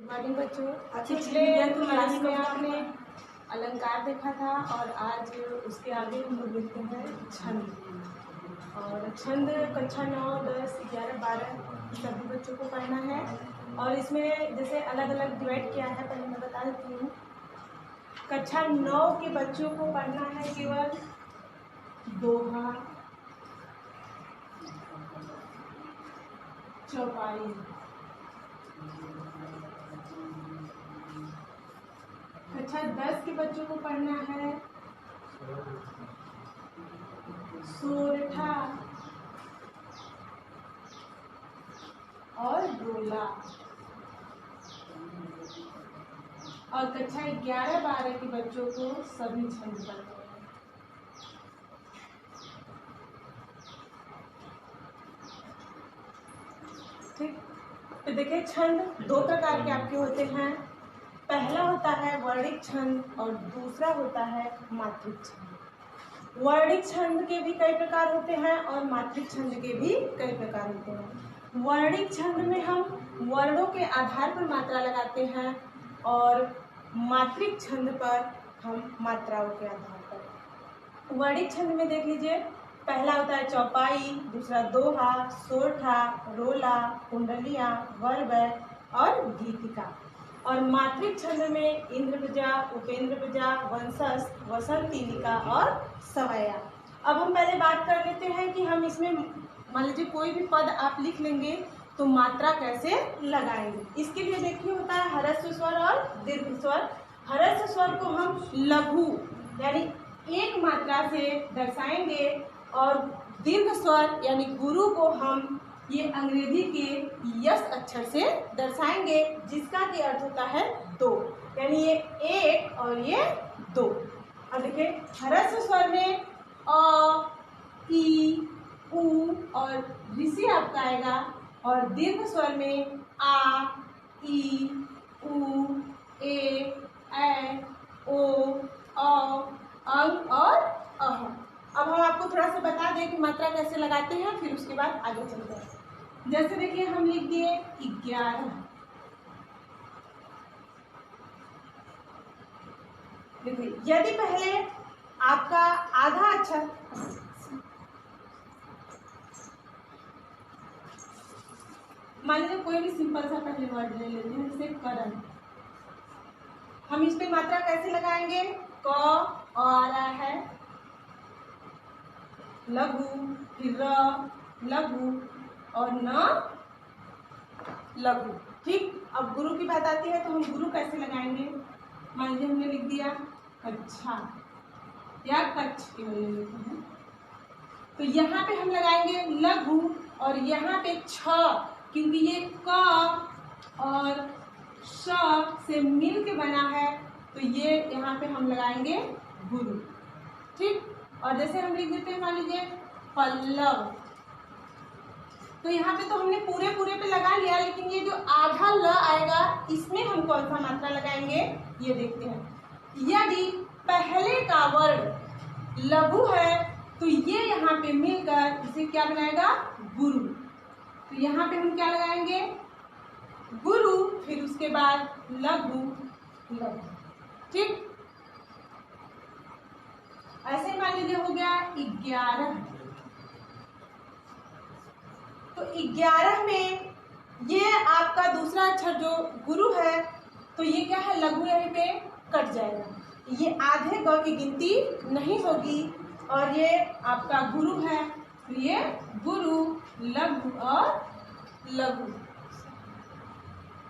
Morning बच्चों, पिछले class में आपने अलंकार देखा था और आज उसके आगे हम लोग देखते हैं छंद। और छंद कक्षा 9, 10, 11, 12 सभी बच्चों को पढ़ना है। और इसमें जैसे अलग अलग डिवाइड किया है, पहले मैं बता देती हूँ। कक्षा 9 के बच्चों को पढ़ना है केवल दोहा, चौपाई। कक्षा 10 के बच्चों को पढ़ना है सोरठा और रोला। और कक्षा 11, 12 के बच्चों को सभी छंद पढ़ने हैं। ठीक, तो देखिए छंद दो प्रकार के आपके होते हैं। पहला होता है वर्णिक छंद और दूसरा होता है मात्रिक छंद। वर्णिक छंद के भी कई प्रकार होते हैं और मात्रिक छंद के भी कई प्रकार होते हैं। वर्णिक छंद में हम वर्णों के आधार पर मात्रा लगाते हैं और मात्रिक छंद पर हम मात्राओं के आधार पर। वर्णिक छंद में देख लीजिए, पहला होता है चौपाई, दूसरा दोहा, सोरठा, रोला, कुंडलियाँ, वरवै और गीतिका। और मात्रिक छंद में इंद्र प्रजा, उपेंद्र प्रजा, वंशज, वसंतिनिका और सवैया। अब हम पहले बात कर लेते हैं कि हम इसमें मान लीजिए कोई भी पद आप लिख लेंगे तो मात्रा कैसे लगाएंगे। इसके लिए देखिए होता है ह्रस्व स्वर और दीर्घ स्वर। ह्रस्व स्वर को हम लघु यानी एक मात्रा से दर्शाएंगे और दीर्घ स्वर यानी गुरु को हम ये अंग्रेजी के यस अक्षर से दर्शाएंगे, जिसका की अर्थ होता है दो, यानी ये एक और ये दो। अब देखिए ह्रस्व स्वर में अ, ई, उ और ऋषि आपका आएगा और दीर्घ स्वर में आ, ई, उ, ए, ओ, अंग और अह। अब हम आपको थोड़ा सा बता दें कि मात्रा कैसे लगाते हैं, फिर उसके बाद आगे चलते हैं। जैसे देखिए हम लिख दिए 11। देखिए यदि पहले आपका आधा अक्षर मान लीजिए कोई भी सिंपल सा पहले वर्ड ले लेते हैं, जैसे करण। हम इस पे मात्रा कैसे लगाएंगे? क आ रहा है, लघु, फिर र लघु और न लघु। ठीक, अब गुरु की बात आती है तो हम गुरु कैसे लगाएंगे? मान लीजिए हमने लिख दिया कच्छा या कच्छ केवल ले लेते हैं, तो यहाँ पे हम लगाएंगे लघु और यहाँ पे छ, क्योंकि ये क और श से मिल के बना है तो ये यहाँ पे हम लगाएंगे गुरु। ठीक, और जैसे हम लिख देते हैं मान लीजिए पल्लव, तो यहाँ पे तो हमने पूरे पे लगा लिया, लेकिन ये जो आधा ल आएगा इसमें हम कौन सा मात्रा लगाएंगे ये देखते हैं। यदि पहले का वर्ण लघु है तो ये यहाँ पे मिलकर इसे क्या बनाएगा? गुरु। तो यहाँ पे हम क्या लगाएंगे? गुरु, फिर उसके बाद लघु लघु। ठीक, ऐसे मान लीजिए हो गया 11। तो 11 में ये आपका दूसरा अक्षर जो गुरु है तो ये क्या है? लघु, यहीं पे कट जाएगा, ये आधे ग की गिनती नहीं होगी और ये आपका गुरु है तो ये गुरु, लघु और लघु।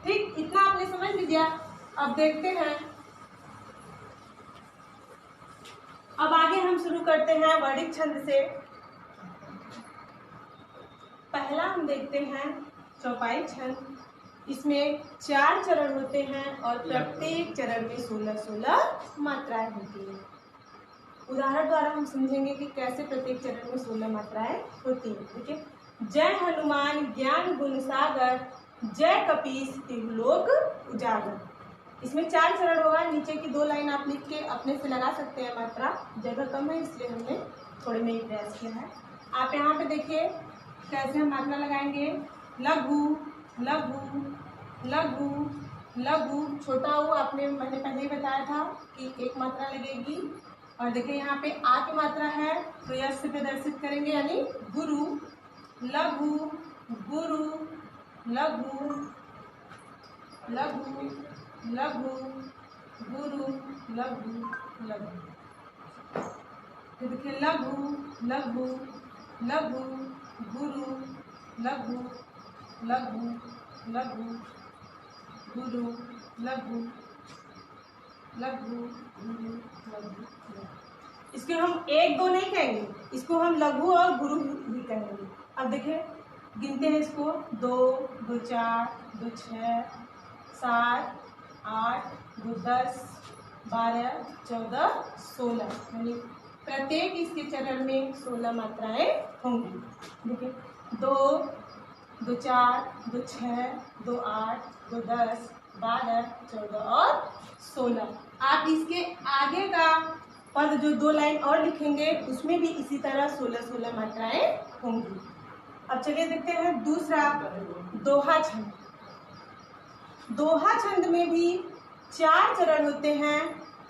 ठीक, इतना आपने समझ लीजिए। अब देखते हैं, अब आगे हम शुरू करते हैं वर्णिक छंद से। पहला हम देखते हैं चौपाई छंद। इसमें 4 चरण होते हैं और प्रत्येक चरण में 16 मात्राएं होती हैं। उदाहरण द्वारा हम समझेंगे कि कैसे प्रत्येक चरण में 16 मात्राएं होती हैं। ठीक है, जय हनुमान ज्ञान गुण सागर, जय कपीस तिहुलोक उजागर। इसमें 4 चरण होगा। नीचे की 2 लाइन आप लिख के अपने से लगा सकते हैं मात्रा, जगह कम है इसलिए हमने थोड़े में ही प्रयास किया है। आप यहाँ पे देखिए कैसे हम मात्रा लगाएंगे। लघु लघु लघु लघु छोटा ऊ मैंने पहले ही बताया था कि एक मात्रा लगेगी। और देखिए यहाँ पे आ की मात्रा है तो यस से प्रदर्शित करेंगे यानी गुरु, लघु, गुरु, लघु, लघु, लघु, गुरु, लघु, लघु। तो देखिए लघु, लघु, लघु, गुरु, लघु, लघु, लघु, गुरु, लघु, लघु, गुरु, लघु। इसके हम एक दो नहीं कहेंगे, इसको हम लघु और गुरु भी कहेंगे। अब देखिए गिनते हैं इसको 2, 2 4, 2 6, 7, 8, 2 10, 12, 14, 16 यानी प्रत्येक इसके चरण में 16 मात्राएं होंगी। देखिए 2, 2 4, 2 6, 2 8, 2 10, 12, 14 और 16। आप इसके आगे का पद जो 2 लाइन और लिखेंगे उसमें भी इसी तरह 16 मात्राएं होंगी। अब चलिए देखते हैं दूसरा दोहा छंद। दोहा छंद में भी 4 चरण होते हैं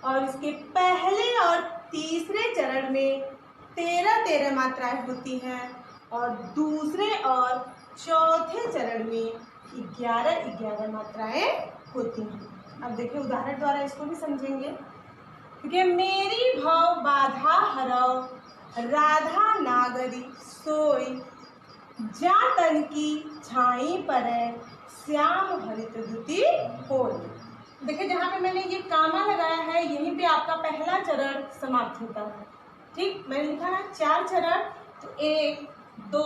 और इसके पहले और तीसरे चरण में 13 मात्राएं होती हैं और दूसरे और चौथे चरण में 11 मात्राएं होती हैं। अब देखिए उदाहरण द्वारा इसको भी समझेंगे। क्योंकि मेरी भव बाधा हरव राधा नागरी सोई, जा तन की छाई पर श्याम हरित दुति होय। देखिए जहाँ पे मैंने ये कामा लगाया है यहीं पे आपका पहला चरण समाप्त होता है। ठीक, मैंने लिखा है 4 चरण, तो 1, 2,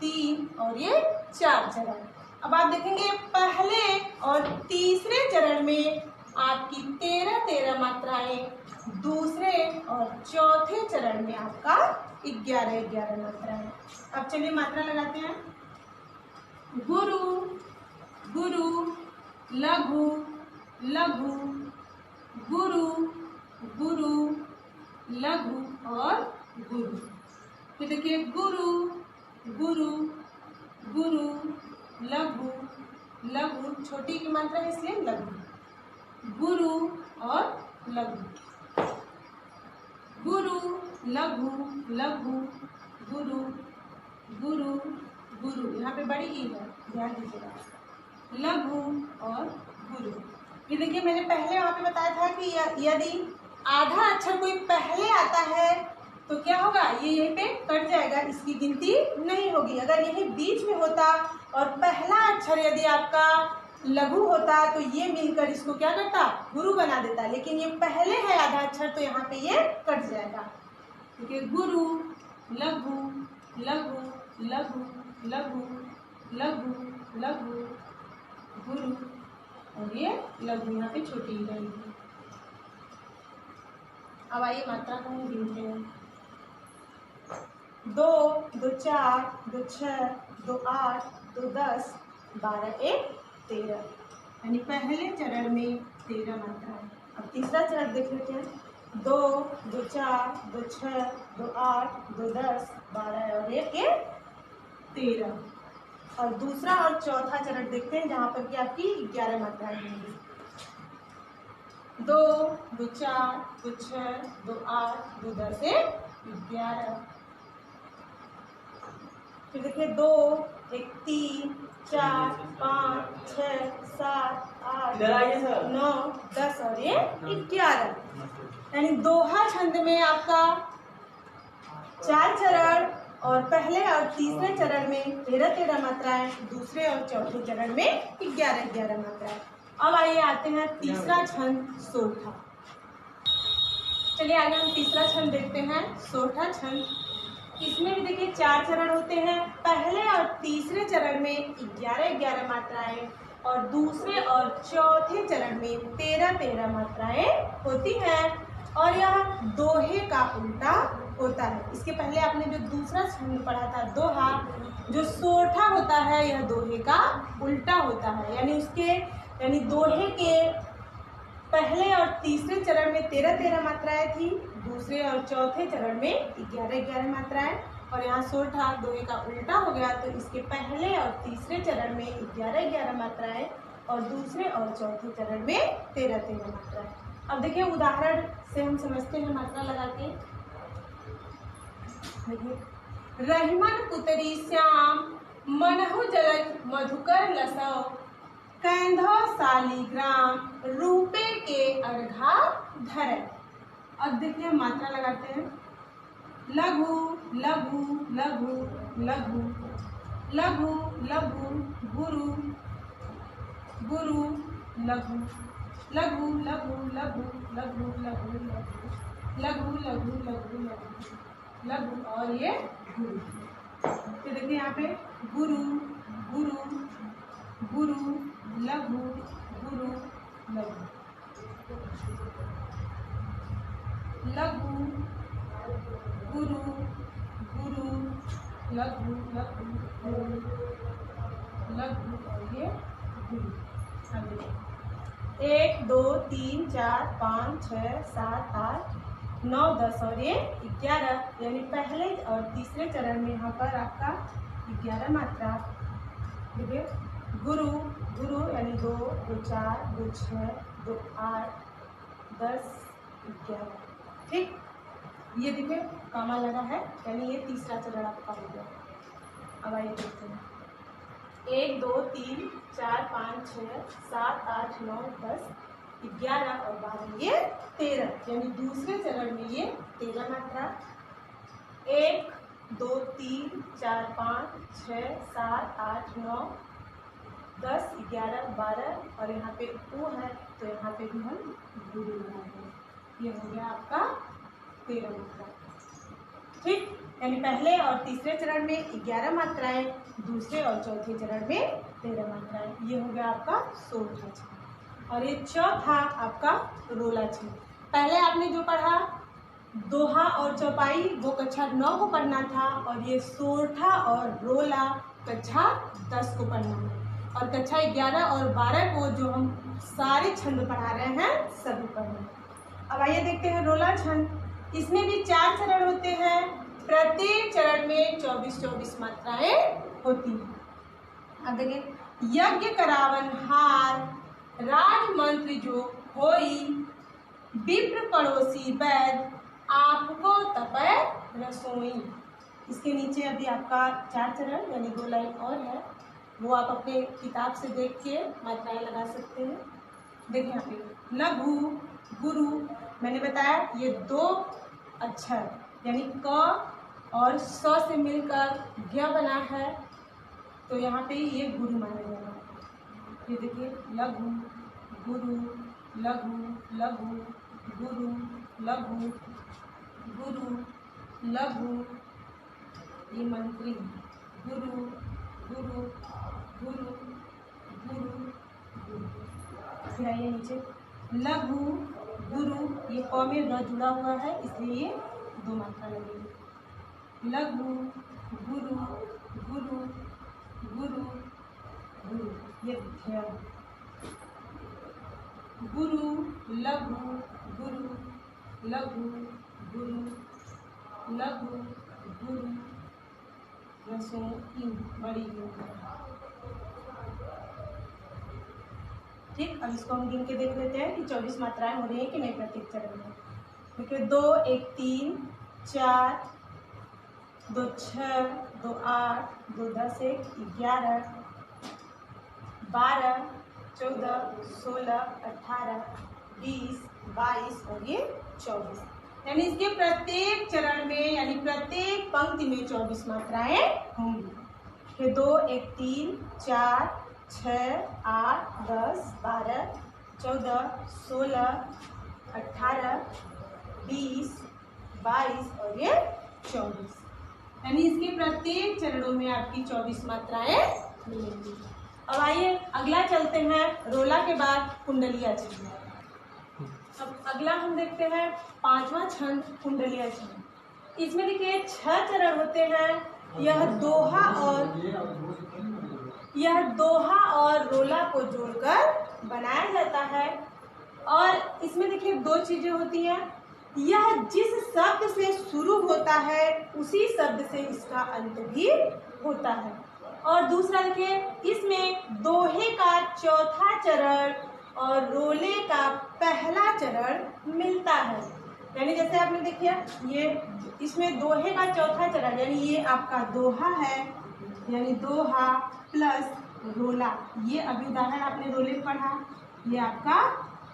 3 और ये 4 चरण। अब आप देखेंगे पहले और तीसरे चरण में आपकी 13 मात्राएं, दूसरे और चौथे चरण में आपका 11 मात्राएं। अब चलिए मात्रा लगाते हैं। गुरु, गुरु, लघु, लघु, गुरु, गुरु, लघु और गुरु। तो देखिए गुरु, गुरु, गुरु, लघु, लघु छोटी की मात्रा है इसलिए लघु, गुरु और लघु, गुरु, लघु, लघु, गुरु, गुरु, गुरु। यहाँ पे बड़ी ई है, ध्यान दीजिएगा, लघु और गुरु। ये देखिए मैंने पहले वहाँ पे बताया था कि यदि आधा अक्षर कोई पहले आता है तो क्या होगा, ये यहीं पे कट जाएगा, इसकी गिनती नहीं होगी। अगर यही बीच में होता और पहला अक्षर यदि आपका लघु होता तो ये मिलकर इसको क्या करता, गुरु बना देता। लेकिन ये पहले है आधा अक्षर तो यहाँ पे ये कट जाएगा। देखिए गुरु, लघु, लघु, लघु, लघु, लघु, लघु, गुरु और ये लघु यहाँ पे छोटी ही रहेगी। अब आइए मात्रा को हम गिनते हैं। 2, 2 4, 2 6, 2 8, 2 10, 12, 1, 13 यानी पहले चरण में 13 मात्राएं। अब तीसरा चरण देख लेते हैं। 2, 2 4, 2 6, 2 8, 2 10, 12 और 1, 13। और दूसरा और चौथा चरण देखते हैं जहाँ पर कि आपकी 11 मात्राएं होंगी। 2, 2 4, 2 6, 2 8, 2 10, 11। फिर देखिए 2, 1 3, 4, 5, 6, 7, 8, 9, 10 और ये 11। यानी दोहा छंद में आपका 4 चरण और पहले और तीसरे चरण में 13 मात्राएं, दूसरे और चौथे चरण में 11 मात्राएं। अब आइए आते हैं तीसरा छंद सोठा। चलिए आगे हम तीसरा छंद देखते हैं, सोठा छंद। इसमें भी देखिए 4 चरण होते हैं। पहले और तीसरे चरण में 11 मात्राएं और दूसरे और चौथे चरण में 13 मात्राएं होती हैं और यह दोहे का उल्टा होता है। इसके पहले आपने जो दूसरा छंद पढ़ा था दोहा, जो सोठा होता है यह दोहे का उल्टा होता है। यानी दोहे के पहले और तीसरे चरण में 13 मात्राएं थी, दूसरे और चौथे चरण में 11 मात्राएं, और यहाँ सोठा दोहे का उल्टा हो गया तो इसके पहले और तीसरे चरण में 11 मात्राएं और दूसरे और चौथे चरण में 13-13 मात्रा है। अब देखिए उदाहरण से हम समझते हैं मात्रा लगा के। देखिए रहीमन पुतरी श्याम मनहु जलज मधुकर लसव कैंधो सालीग्राम रूपे के अर्घा धर। अब देखिए मात्रा लगाते हैं। लघु लघु लघु लघु लघु लघु गुरु गुरु लघु लघु लघु लघु लघु लघु लघु लघु लघु लघु लघु और ये गुरु। तो देखिए यहाँ पे गुरु गुरु गुरु लघु गुरु लघु लघु गुरु गुरु लघु लघु गुरु लघु और ये गुरु। 1 2 3 4 5 6 7 8 9 10 और ये 11 यानी पहले और तीसरे चरण में यहाँ पर आपका 11 मात्रा। देखिए गुरु गुरु यानी 2 2 4 2 6 2 8 10 11। ठीक, ये देखिए कामा लगा है यानी ये तीसरा चरण आपका हो गया। अब आइए देखते हैं 1 2 3 4 5 6 7 8 9 10 11 और 12 ये 13 यानी दूसरे चरण में ये 13 मात्रा। 1 2 3 4 5 6 7 8 9 10 11 12 और यहाँ पे ओ है तो यहाँ पे भी हम गुरु लगाएंगे। ये हो गया आपका 13 मात्रा। ठीक, यानी पहले और तीसरे चरण में 11 मात्राएं, दूसरे और चौथे चरण में 13 मात्राएं। ये हो गया आपका सोठा छंद। और ये चौथा आपका रोला छंद। पहले आपने जो पढ़ा दोहा और चौपाई वो कक्षा 9 को पढ़ना था और ये सोठा और रोला कक्षा 10 को पढ़ना है और कक्षा 11 और 12 को जो हम सारे छंद पढ़ा रहे हैं सभी पढ़ना है। अब आइए देखते हैं रोला छंद। इसमें भी 4 चरण होते हैं, प्रत्येक चरण में 24-24 मात्राएं होती हैं। अब देखिए यज्ञ करावन हार राज मंत्र जो होई विप्र पड़ोसी वैद आपको तपय रसोई। इसके नीचे अभी आपका 4 चरण यानी 2 लाइन और है, वो आप अपने किताब से देख के मात्राएं लगा सकते हैं। देखिए यहाँ पे लघु गुरु मैंने बताया ये 2 अक्षर यानी क और स से मिलकर ज्ञ बना है तो यहाँ पे ये गुरु माना जाएगा। ये देखिए लघु गुरु लघु लघु गुरु लघु गुरु लघु ये मंत्री गुरु गुरु गुरु गुरु गुरु। फिर आइए नीचे लघु गुरु ये क में र जुड़ा हुआ है इसलिए ये 2 मात्रा लगेगी। लघु गुरु गुरु गुरु गुरु ये ध्य गुरु लघु गुरु लघु गुरु लघु गुरु रसोई बड़ी गुरु। ठीक, अब इसको हम गिन के देख लेते हैं कि 24 मात्राएं हो रही हैं कि नहीं प्रत्येक चरण में। देखिए 2 1 3 4 2 6 2 8 2 10 1 11 12 14 16 18 20 22 और ये 24 यानी इसके प्रत्येक चरण में यानी प्रत्येक पंक्ति में 24 मात्राएं होंगी। फिर 2 1 3 4 6 8 10 12 14 16 18 20 22 और ये 24 यानी इसके प्रत्येक चरणों में आपकी 24 मात्राएं मिलेंगी। अब आइए अगला चलते हैं रोला के बाद कुंडलिया छंद। अब अगला हम देखते हैं 5वां छंद कुंडलिया छंद। इसमें देखिए 6 चरण होते हैं। यह दोहा और रोला को जोड़कर बनाया जाता है और इसमें देखिए 2 चीजें होती हैं। यह जिस शब्द से शुरू होता है उसी शब्द से इसका अंत भी होता है। और दूसरा देखिए, इसमें दोहे का चौथा चरण और रोले का पहला चरण मिलता है। यानी जैसे आपने देखिए, ये इसमें दोहे का चौथा चरण, यानी ये आपका दोहा है, यानी दोहा प्लस रोला। ये अभी उदाहरण आपने रोले में पढ़ा, ये आपका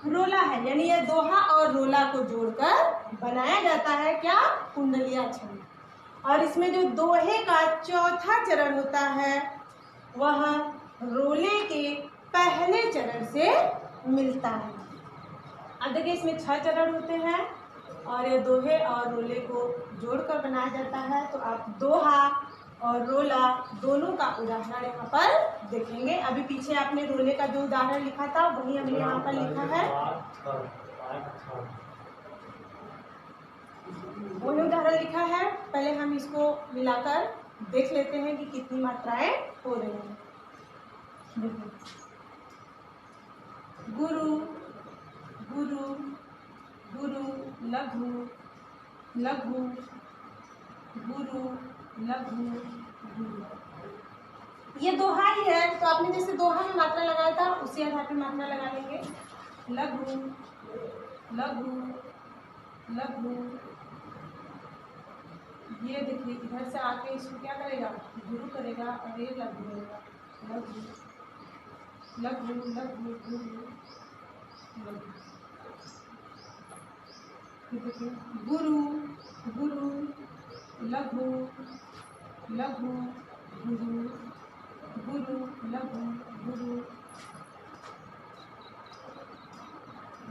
रोला है। यानी ये दोहा और रोला को जोड़कर बनाया जाता है क्या, कुंडलिया छंद। और इसमें जो दोहे का चौथा चरण होता है वह रोले के पहले चरण से मिलता है। अब देखिए, इसमें 6 चरण होते हैं और ये दोहे और रोले को जोड़कर बनाया जाता है। तो आप दोहा और रोला दोनों का उदाहरण यहाँ पर देखेंगे। अभी पीछे आपने रोले का जो उदाहरण लिखा था वही हमने यहाँ पर लिखा है, वही उदाहरण लिखा है। पहले हम इसको मिलाकर देख लेते हैं कि कितनी मात्राएं हो रही हैं। देखिए, गुरु गुरु गुरु लघु लघु गुरु लघु गुरु। ये दोहा ही है, तो आपने जैसे दोहा में मात्रा लगाया था उसी आधार पर मात्रा लगा लेंगे। लघु लघु लघु, ये देखिए इधर से आके इसको क्या करेगा, गुरु करेगा और ये लघु करेगा। लघु लघु लघु गुरु लघु। देखिए, गुरु गुरु लघु लघु गुरु गुरु लघु गुरु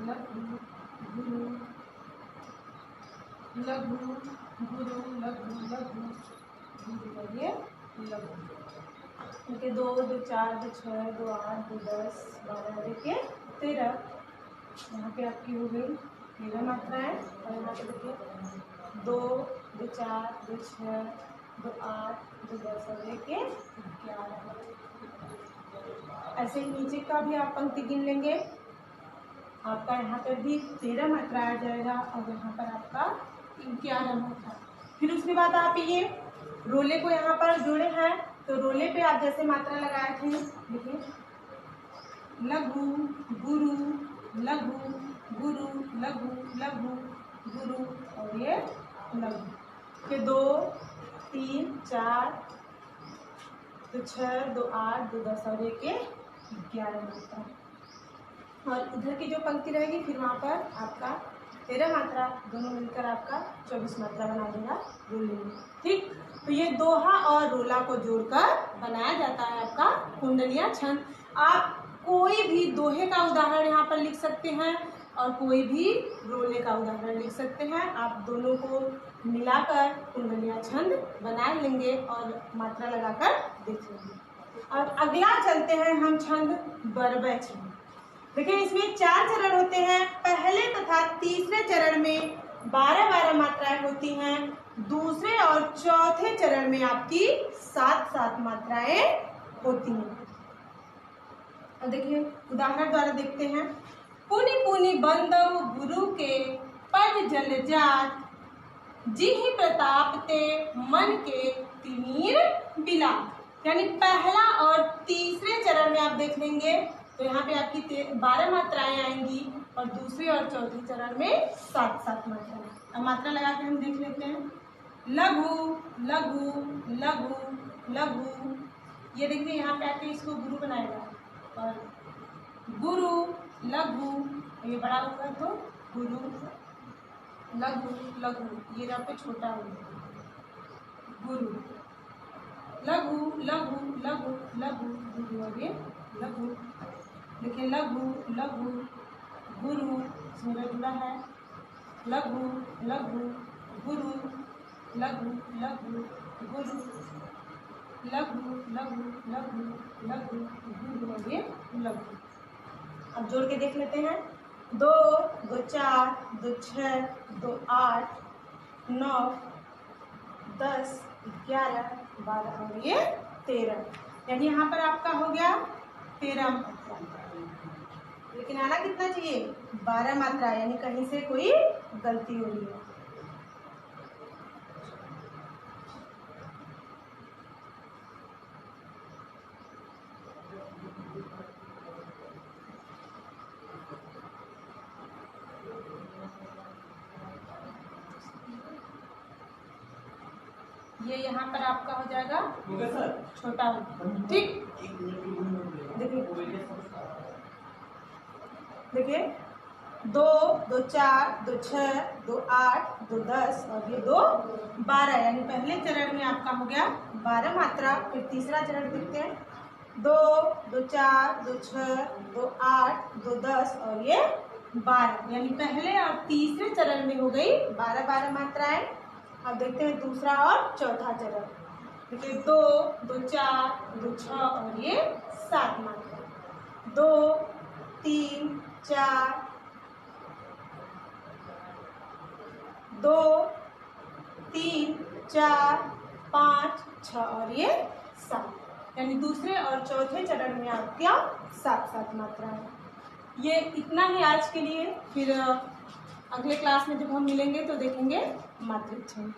लघु गुरु लघु गुरु लघु लघु गुरु। ये लघु, देखिए 2 2 4 2 6 2 8 2 10 12, देखिए 13। यहाँ पे आपकी हो गई 13 मात्राएं। और यहाँ पे देखिए 2 2 4 2 6 2 8 2 10 और देखिए 11। ऐसे ही नीचे का भी आप पंक्ति गिन लेंगे, आपका यहाँ पर भी 13 मात्रा आ जाएगा और यहाँ पर आपका 11 मात्रा। फिर उसके बाद आप ये रोले को यहाँ पर जोड़े हैं, तो रोले पे आप जैसे मात्रा लगाए थे, देखिए लघु गुरु लघु गुरु लघु लघु गुरु और ये लघु। फिर 2 3 4 2 6 2 8 2 10 और एक 11 मात्रा। और इधर की जो पंक्ति रहेगी फिर वहाँ पर आपका 13 मात्रा, दोनों मिलकर आपका 24 मात्रा बना देगा रोले में। ठीक, तो ये दोहा और रोला को जोड़कर बनाया जाता है आपका कुंडलिया छंद। आप कोई भी दोहे का उदाहरण यहाँ पर लिख सकते हैं और कोई भी रोले का उदाहरण लिख सकते हैं। आप दोनों को मिलाकर कुंडलिया छंद बना लेंगे और मात्रा लगाकर देख लेंगे। और अगला चलते हैं हम छंद बरबय छंद। देखिए, इसमें 4 चरण होते हैं। पहले तथा तीसरे चरण में 12-12 मात्राएं होती हैं। दूसरे और चौथे चरण में आपकी 7-7 मात्राएं होती हैं। और देखिए उदाहरण द्वारा देखते हैं। पुनि पुनि बंदव गुरु के पद जल जात, जिहि प्रताप ते मन के तिमीर बिला। यानी पहला और तीसरे चरण में आप देख लेंगे तो यहाँ पे आपकी 12 मात्राएं आएंगी और दूसरे और चौथे चरण में 7-7 मात्राएं। अब मात्रा लगा के हम देख लेते हैं। लघु लघु लघु लघु, ये देखिए यहाँ पे आके इसको गुरु बनाएगा। और गुरु लघु, ये बड़ा होगा तो गुरु लघु लघु, ये यहाँ पे छोटा होगा गुरु लघु लघु लघु लघु गुरु और ये लघु। देखिए लघु लघु गुरु इसमें जुड़ा है। लघु लघु गुरु लघु लघु गुरु लघु लघु लघु लघु गुरु और ये लघु। अब जोड़ के देख लेते हैं। 2 2 4 2 6 2 8 9 10 11 12 और ये 13। यानी यहाँ पर आपका हो गया 13 मात्रा, लेकिन आना कितना चाहिए 12 मात्रा, यानी कहीं से कोई गलती हो रही है। ये यहाँ पर आपका हो जाएगा छोटा, ठीक। देखिए 2 2 4 2 6 2 8 2 10 और ये 2 12, यानी पहले चरण में आपका हो गया 12 मात्रा। फिर तीसरा चरण देखते हैं, 2 2 4 2 6 2 8 2 10 और ये 12, यानी पहले और तीसरे चरण में हो गई 12 मात्राएं। अब देखते हैं दूसरा और चौथा चरण। देखिए 2 2 4 2 6 और ये 7 मात्रा, 2 3 4 2 3 4 5 6 और ये 7, यानी दूसरे और चौथे चरण में आपका 7 मात्रा है। ये इतना ही आज के लिए। फिर अगले क्लास में जब हम मिलेंगे तो देखेंगे मातृ छंद।